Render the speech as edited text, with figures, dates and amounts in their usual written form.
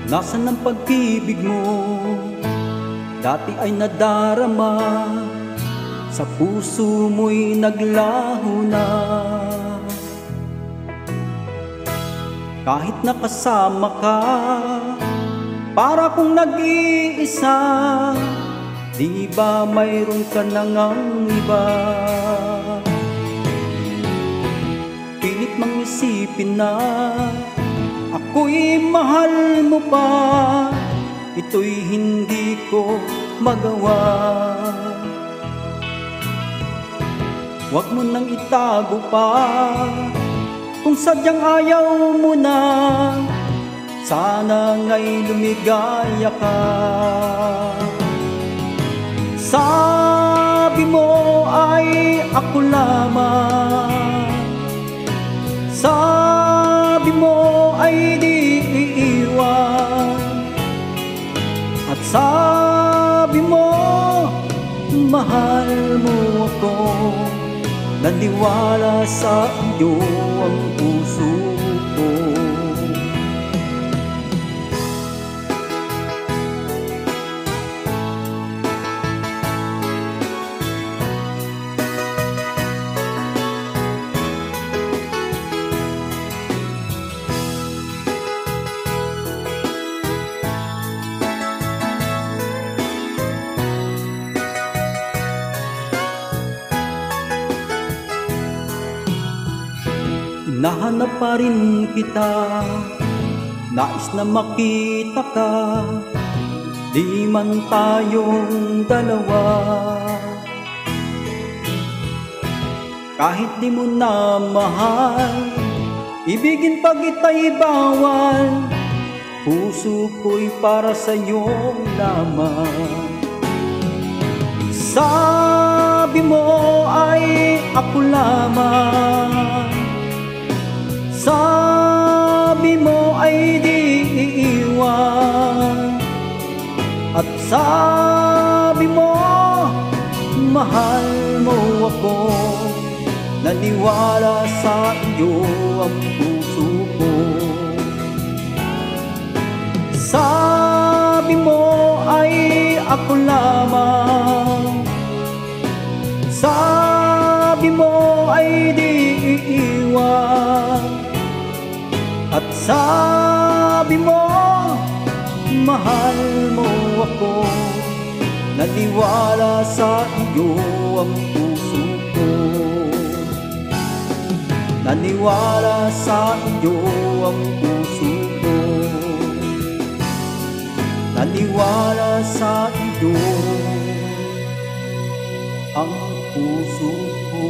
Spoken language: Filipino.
Nasaan ang pag-ibig mo? Dati ay nadarama, sa puso mo'y naglaho na. Kahit nakasama ka, para kung nag-iisa, di ba mayroon ka nang ang iba? Pilit mang isipin na ako'y mahal mo pa, ito'y hindi ko magawa. Huwag mo nang itago pa, kung sadyang ayaw mo na, sana nga'y lumigaya ka. Sabi mo ay ako lamang, sabi mo ay di iiwan, at sabi mo mahal mo ako. Naniwala sa iyo ang puso ko. Nahanap pa rin kita, nais na makita ka, di man tayong dalawa. Kahit di mo na mahal, ibigin pag ita'y bawal, puso ko'y para sa'yo lamang. Sabi mo ay ako lamang, sabi mo ay di iiwan, at sabi mo mahal mo ako. Naniwala sa iyo ang puso ko. Sabi mo ay ako lamang, sabi mo ay di iiwan, at sabi mo mahal mo ako. Naniwala sa iyo ang puso ko. Naniwala sa iyo ang puso ko. Naniwala sa iyo ang puso ko.